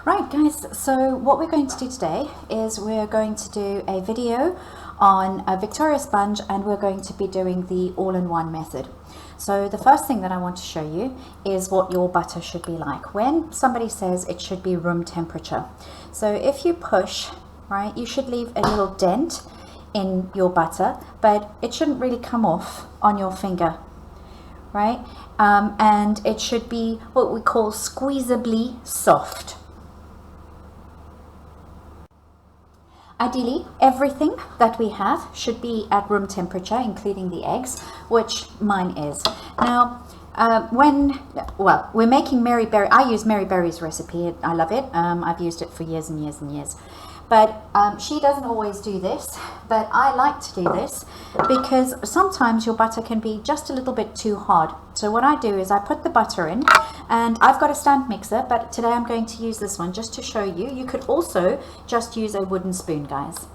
Right guys, so what we're going to do today is we're going to do a video on a Victoria sponge, and we're going to be doing the all-in-one method. So the first thing that I want to show you is what your butter should be like when somebody says it should be room temperature. So if you push, right, you should leave a little dent in your butter, but it shouldn't really come off on your finger, right? And it should be what we call squeezably soft. Ideally, everything that we have should be at room temperature, including the eggs, which mine is. Now, we're making Mary Berry. I use Mary Berry's recipe. I love it. I've used it for years and years and years. But she doesn't always do this, but I like to do this because sometimes your butter can be just a little bit too hard. So what I do is I put the butter in, and I've got a stand mixer, but today I'm going to use this one just to show you. You could also just use a wooden spoon, guys.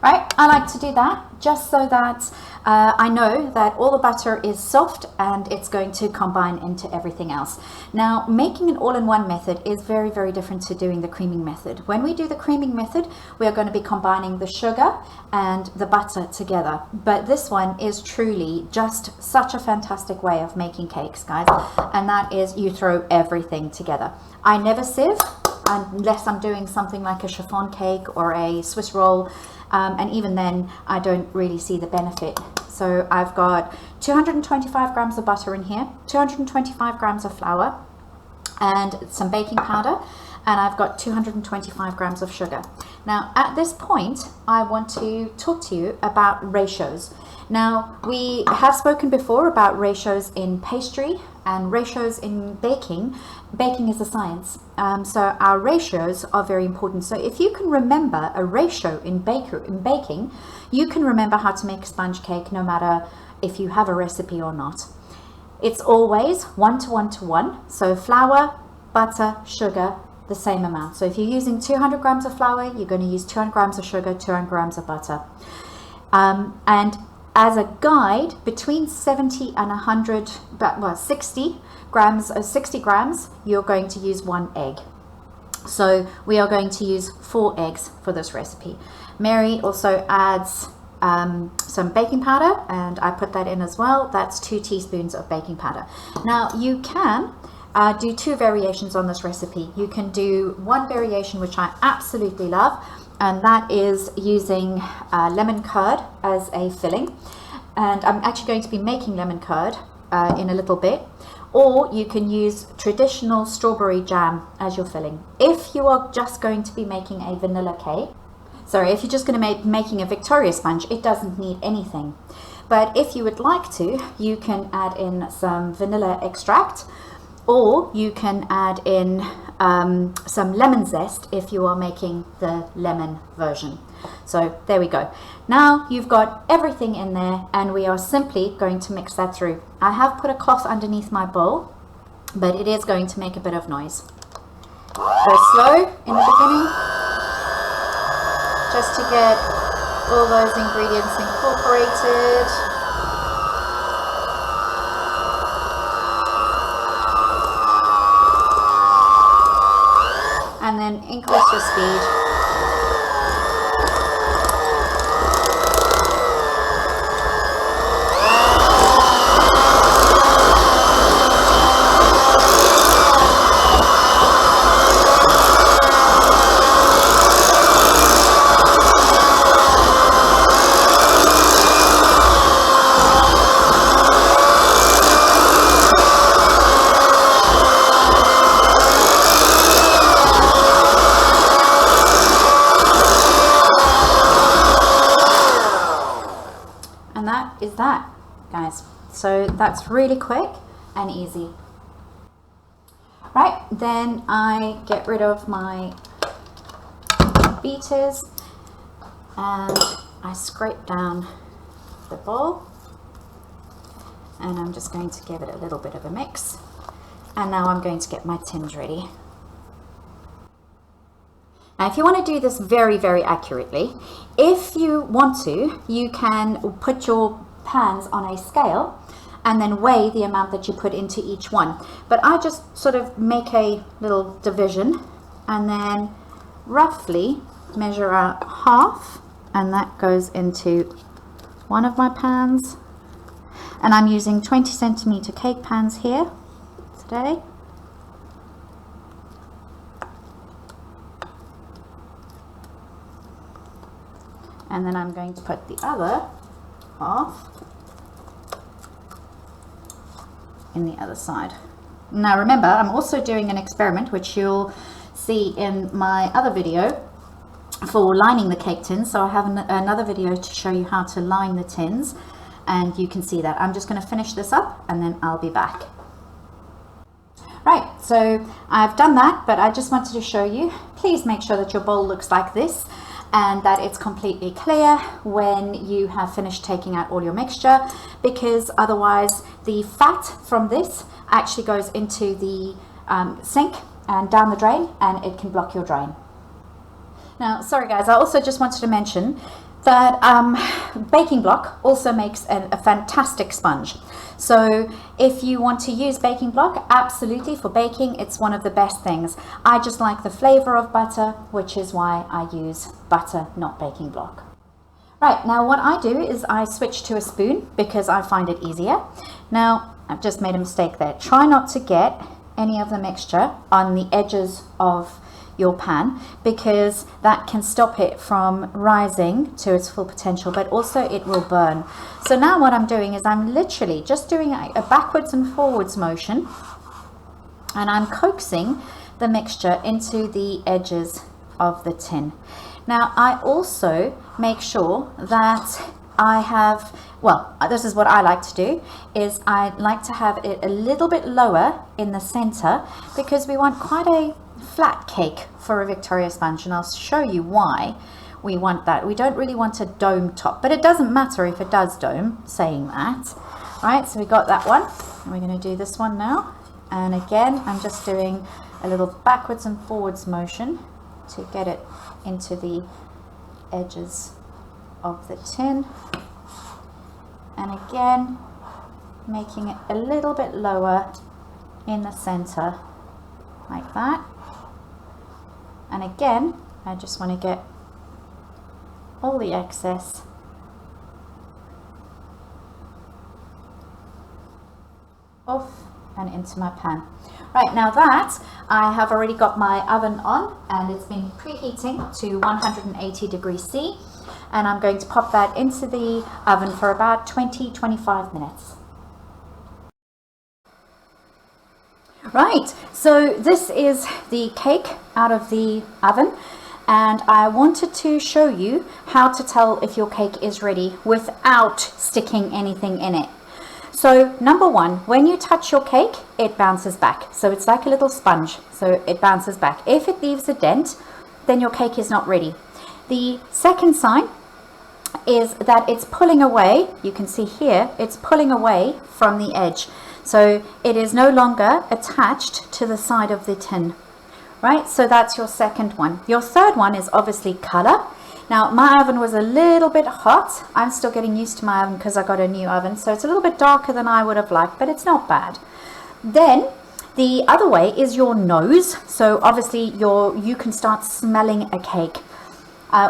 Right, I like to do that just so that I know that all the butter is soft and it's going to combine into everything else. Now, making an all-in-one method is very, very different to doing the creaming method. When we do the creaming method, we are going to be combining the sugar and the butter together. But this one is truly just such a fantastic way of making cakes, guys. And that is you throw everything together. I never sieve unless I'm doing something like a chiffon cake or a Swiss roll. And even then, I don't really see the benefit. So I've got 225 grams of butter in here, 225 grams of flour, and some baking powder, and I've got 225 grams of sugar. Now, at this point, I want to talk to you about ratios. Now, we have spoken before about ratios in pastry and ratios in baking. Baking is a science, so our ratios are very important. So if you can remember a ratio in baking, you can remember how to make a sponge cake no matter if you have a recipe or not. It's always 1 to 1 to 1. So flour, butter, sugar, the same amount. So if you're using 200 grams of flour, you're going to use 200 grams of sugar, 200 grams of butter. And as a guide, between 70 and 100, well, 60 grams, you're going to use 1 egg. So we are going to use 4 eggs for this recipe. Mary also adds some baking powder, and I put that in as well. That's 2 teaspoons of baking powder. Now you can do 2 variations on this recipe. You can do one variation, which I absolutely love, and that is using lemon curd as a filling. And I'm actually going to be making lemon curd in a little bit. Or you can use traditional strawberry jam as your filling. If you are just going to be making a vanilla cake, if you're just going to be making a Victoria sponge, it doesn't need anything. But if you would like to, you can add in some vanilla extract, or you can add in some lemon zest if you are making the lemon version. So there we go. Now you've got everything in there, and we are simply going to mix that through. I have put a cloth underneath my bowl, but it is going to make a bit of noise. Go slow in the beginning, just to get all those ingredients incorporated. And then increase your speed. And that is that, guys. So that's really quick and easy. Right, then I get rid of my beaters and I scrape down the bowl. And I'm just going to give it a little bit of a mix. And now I'm going to get my tins ready. Now, if you want to do this very, very accurately, if you want to, you can put your pans on a scale and then weigh the amount that you put into each one. But I just sort of make a little division and then roughly measure out half, and that goes into one of my pans. And I'm using 20 centimeter cake pans here today. And then I'm going to put the other half in the other side. Now remember, I'm also doing an experiment which you'll see in my other video for lining the cake tins. So I have another video to show you how to line the tins, and you can see that. I'm just going to finish this up and then I'll be back. Right, so I've done that, but I just wanted to show you, please make sure that your bowl looks like this and that it's completely clear when you have finished taking out all your mixture, because otherwise the fat from this actually goes into the sink and down the drain, and it can block your drain. Now, sorry guys, I also just wanted to mention that baking block also makes a fantastic sponge. So if you want to use baking block, absolutely, for baking, it's one of the best things. I just like the flavor of butter, which is why I use butter, not baking block. Right, now what I do is I switch to a spoon because I find it easier. Now, I've just made a mistake there. Try not to get any of the mixture on the edges of your pan, because that can stop it from rising to its full potential, but also it will burn. So now what I'm doing is I'm literally just doing a backwards and forwards motion, and I'm coaxing the mixture into the edges of the tin. Now I also make sure that I have, well, this is what I like to do, is I like to have it a little bit lower in the center, because we want quite a flat cake for a Victoria sponge, and I'll show you why we want that. We don't really want a dome top, but it doesn't matter if it does dome, saying that. Right, so we got that one, and we're going to do this one now. And again, I'm just doing a little backwards and forwards motion to get it into the edges of the tin, and again making it a little bit lower in the center, like that. And again, I just want to get all the excess off and into my pan. Right, now that I have already got my oven on, and it's been preheating to 180 degrees C, and I'm going to pop that into the oven for about 20-25 minutes. Right, so this is the cake out of the oven, and I wanted to show you how to tell if your cake is ready without sticking anything in it. So number one, when you touch your cake, it bounces back. So it's like a little sponge, so it bounces back. If it leaves a dent, then your cake is not ready. The second sign is that it's pulling away. You can see here, it's pulling away from the edge. So it is no longer attached to the side of the tin, right? So that's your second one. Your third one is obviously color. Now my oven was a little bit hot. I'm still getting used to my oven because I got a new oven. So it's a little bit darker than I would have liked, but it's not bad. Then the other way is your nose. So obviously you can start smelling a cake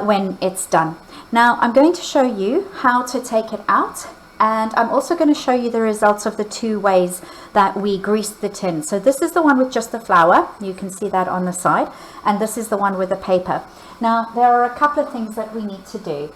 when it's done. Now I'm going to show you how to take it out, and I'm also going to show you the results of the two ways that we greased the tin. So this is the one with just the flour. You can see that on the side. And this is the one with the paper. Now, there are a couple of things that we need to do.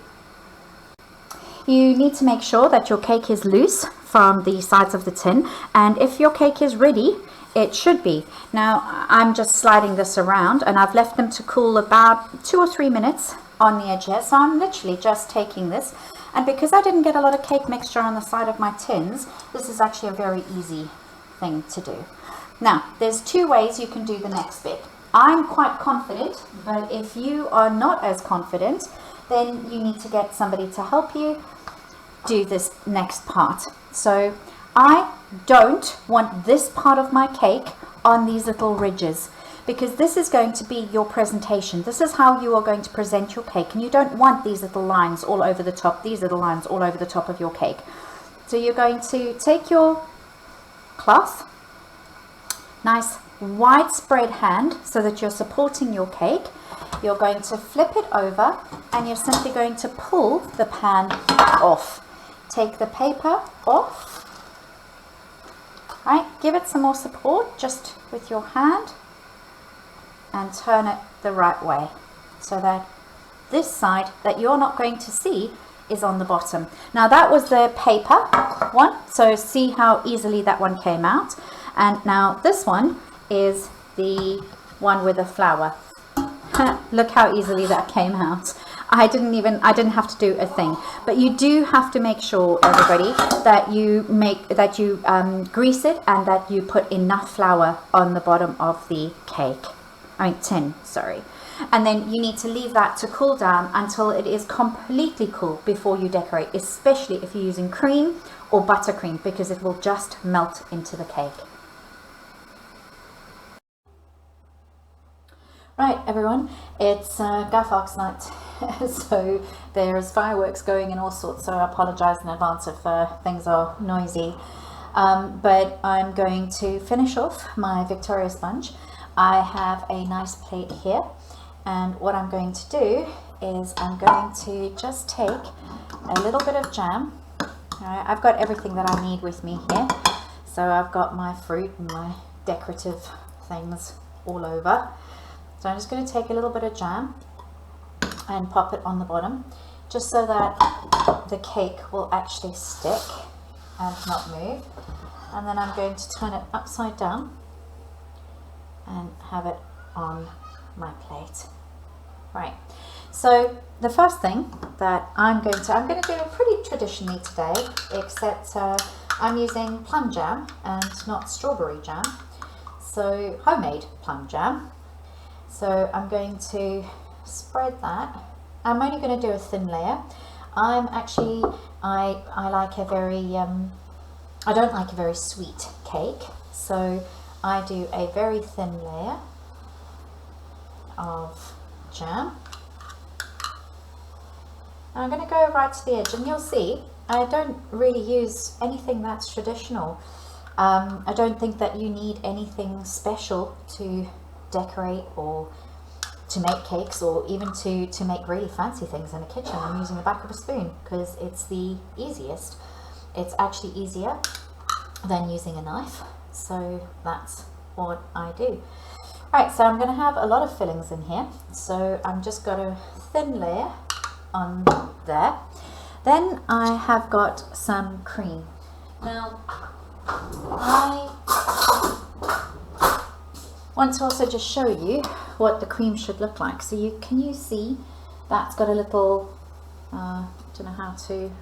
You need to make sure that your cake is loose from the sides of the tin. And if your cake is ready, it should be. Now, I'm just sliding this around, and I've left them to cool about 2 or 3 minutes on the edge here. So I'm literally just taking this. And because I didn't get a lot of cake mixture on the side of my tins, this is actually a very easy thing to do. Now, there's two ways you can do the next bit. I'm quite confident, but if you are not as confident, then you need to get somebody to help you do this next part. So I don't want this part of my cake on these little ridges, because this is going to be your presentation. This is how you are going to present your cake, and you don't want these little lines all over the top, these little lines all over the top of your cake. So you're going to take your cloth, nice widespread hand so that you're supporting your cake. You're going to flip it over and you're simply going to pull the pan off. Take the paper off. Right, give it some more support just with your hand and turn it the right way so that this side that you're not going to see is on the bottom. Now that was the paper one, so see how easily that one came out. And now this one is the one with the flower. Look how easily that came out. I didn't have to do a thing. But you do have to make sure, everybody, that you grease it and that you put enough flour on the bottom of the tin, sorry. And then you need to leave that to cool down until it is completely cool before you decorate, especially if you're using cream or buttercream, because it will just melt into the cake. Right, everyone, it's Guy Fawkes night, so there's fireworks going and all sorts, so I apologise in advance if things are noisy. But I'm going to finish off my Victoria sponge. I have a nice plate here, and what I'm going to do is I'm going to just take a little bit of jam. Alright, I've got everything that I need with me here, so I've got my fruit and my decorative things all over. So I'm just going to take a little bit of jam and pop it on the bottom, just so that the cake will actually stick and not move. And then I'm going to turn it upside down and have it on my plate. Right, so the first thing that I'm going to do it pretty traditionally today, except I'm using plum jam and not strawberry jam, so homemade plum jam. So I'm going to spread that. I'm only going to do a thin layer. I like a very, I don't like a very sweet cake, so I do a very thin layer of jam. I'm going to go right to the edge, and you'll see I don't really use anything that's traditional. I don't think that you need anything special to decorate or to make cakes, or even to make really fancy things in the kitchen. I'm using the back of a spoon because it's the easiest. It's actually easier than using a knife, so that's what I do. Right, so I'm going to have a lot of fillings in here, so I'm just got a thin layer on there. Then I have got some cream. Now I want to also just show you what the cream should look like. So can you see that's got a little, don't know how to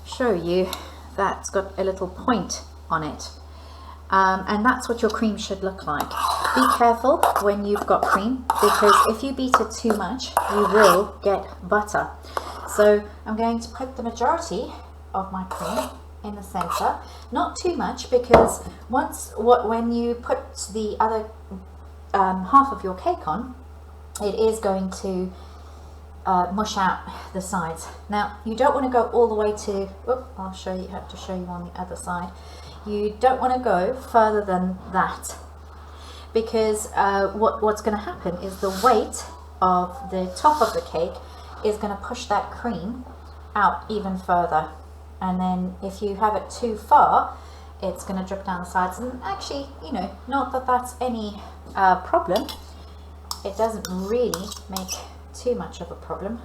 show you, that's got a little point on it. And that's what your cream should look like. Be careful when you've got cream, because if you beat it too much, you will get butter. So I'm going to put the majority of my cream in the center, not too much, because when you put the other half of your cake on, it is going to mush out the sides. Now you don't want to go all the way to, I'll have to show you on the other side. You don't want to go further than that, because what's going to happen is the weight of the top of the cake is going to push that cream out even further. And then if you have it too far, it's going to drip down the sides. And actually, not that that's any problem. It doesn't really make too much of a problem.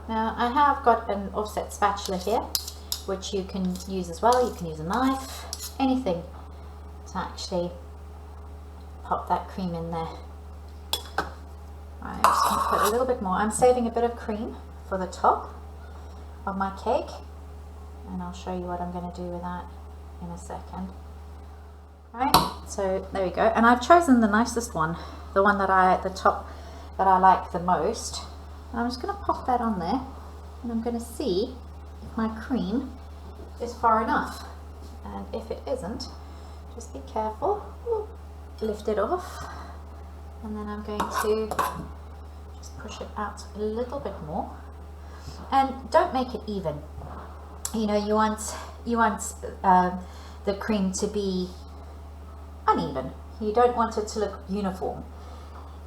Now I have got an offset spatula here, which you can use as well. You can use a knife, anything to actually pop that cream in there. I'm just going to put a little bit more. I'm saving a bit of cream for the top of my cake, and I'll show you what I'm going to do with that in a second. Right, so there we go. And I've chosen the nicest one, the one that the top that I like the most. And I'm just going to pop that on there. and I'm going to see if my cream is far enough, and if it isn't, just be careful. Ooh, lift it off, and then I'm going to just push it out a little bit more, and don't make it even. You know, you want the cream to be uneven. You don't want it to look uniform.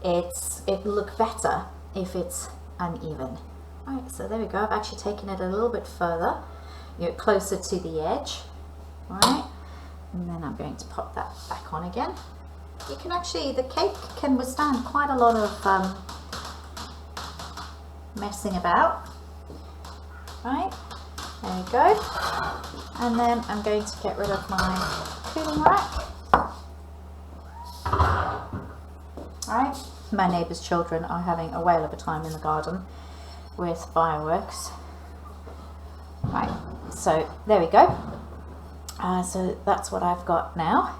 It'll look better if it's uneven. Right, so there we go. I've actually taken it a little bit further, closer to the edge. Right, and then I'm going to pop that back on again. You can actually, the cake can withstand quite a lot of messing about. Right, there you go. And then I'm going to get rid of my cooling rack. Alright, my neighbour's children are having a whale of a time in the garden with fireworks. Right, so there we go. So that's what I've got now.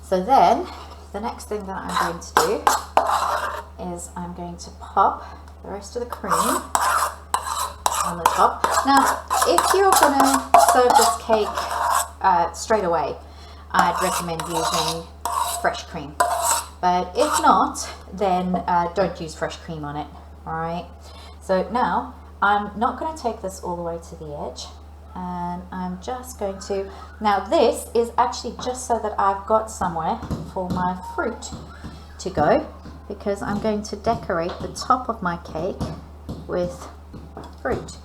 So then, the next thing that I'm going to do is I'm going to pop the rest of the cream on the top. Now, if you're going to serve this cake straight away, I'd recommend using fresh cream. But if not, then don't use fresh cream on it. Alright, so now I'm not going to take this all the way to the edge, and I'm just going to, now this is actually just so that I've got somewhere for my fruit to go, because I'm going to decorate the top of my cake with fruit.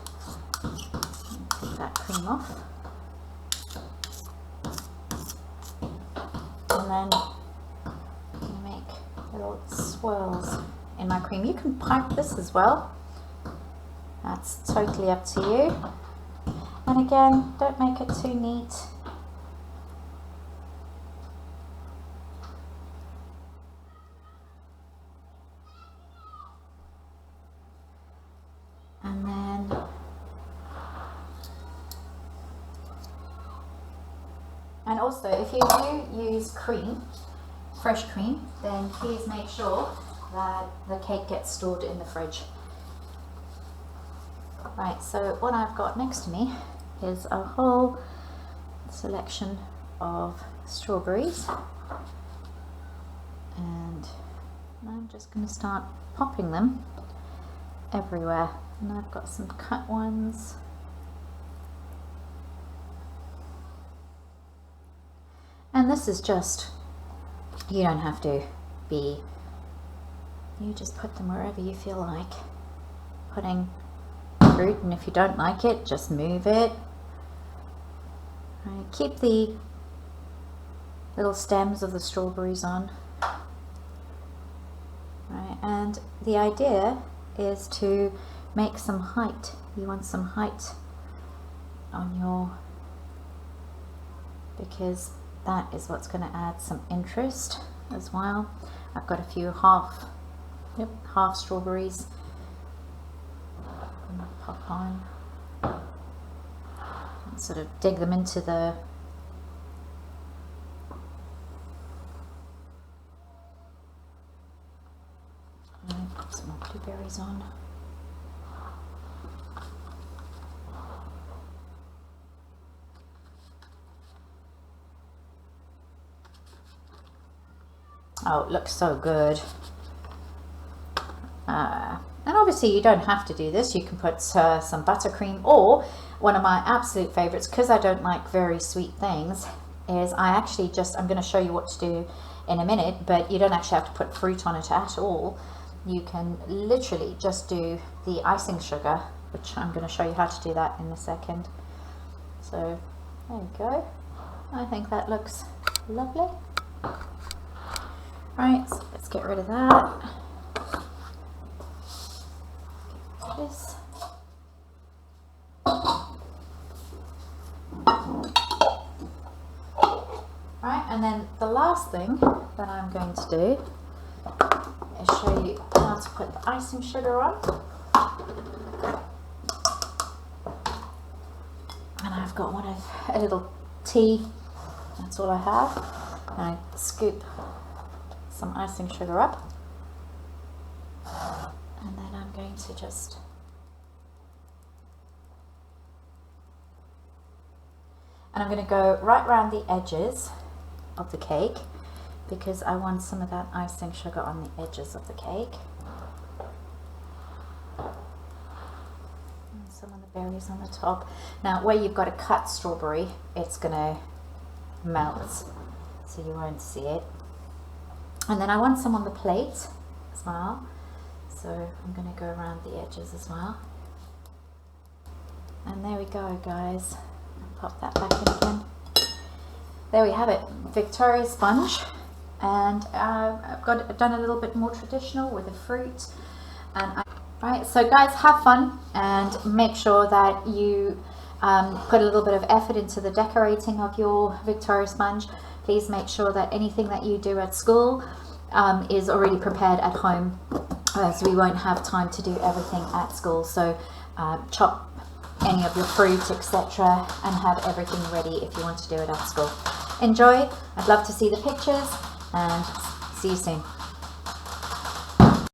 Take that cream off, and then little swirls in my cream. You can pipe this as well. That's totally up to you. And again, don't make it too neat. And then also, if you do use cream, fresh cream, then please make sure that the cake gets stored in the fridge. Right, so what I've got next to me is a whole selection of strawberries, and I'm just going to start popping them everywhere. And I've got some cut ones. And this is just, you don't have to be, you just put them wherever you feel like putting fruit, and if you don't like it, just move it. Right, keep the little stems of the strawberries on. Right, and the idea is to make some height. You want some height on your, because that is what's going to add some interest as well. I've got a few half strawberries. I'm going to pop on and sort of dig them into the pop some more blueberries on. Oh, it looks so good. And obviously you don't have to do this. You can put some buttercream, or one of my absolute favorites, because I don't like very sweet things, is I'm going to show you what to do in a minute, but you don't actually have to put fruit on it at all. You can literally just do the icing sugar, which I'm going to show you how to do that in a second. So there you go. I think that looks lovely. Right, so let's get rid of that. This. Right, and then the last thing that I'm going to do is show you how to put the icing sugar on. And I've got a little tea, that's all I have. And I scoop some icing sugar up, and then I'm going to just And I'm going to go right around the edges of the cake because I want some of that icing sugar on the edges of the cake. And some of the berries on the top. Now where you've got a cut strawberry, it's going to melt, so you won't see it. And then I want some on the plate as well, so I'm going to go around the edges as well. And there we go, guys. Pop that back in again. There we have it, Victoria sponge. And I've done a little bit more traditional with the fruit. Right, so guys, have fun and make sure that you put a little bit of effort into the decorating of your Victoria sponge. Please make sure that anything that you do at school is already prepared at home, as we won't have time to do everything at school. So chop any of your fruit, etc., and have everything ready if you want to do it at school. Enjoy. I'd love to see the pictures, and see you soon.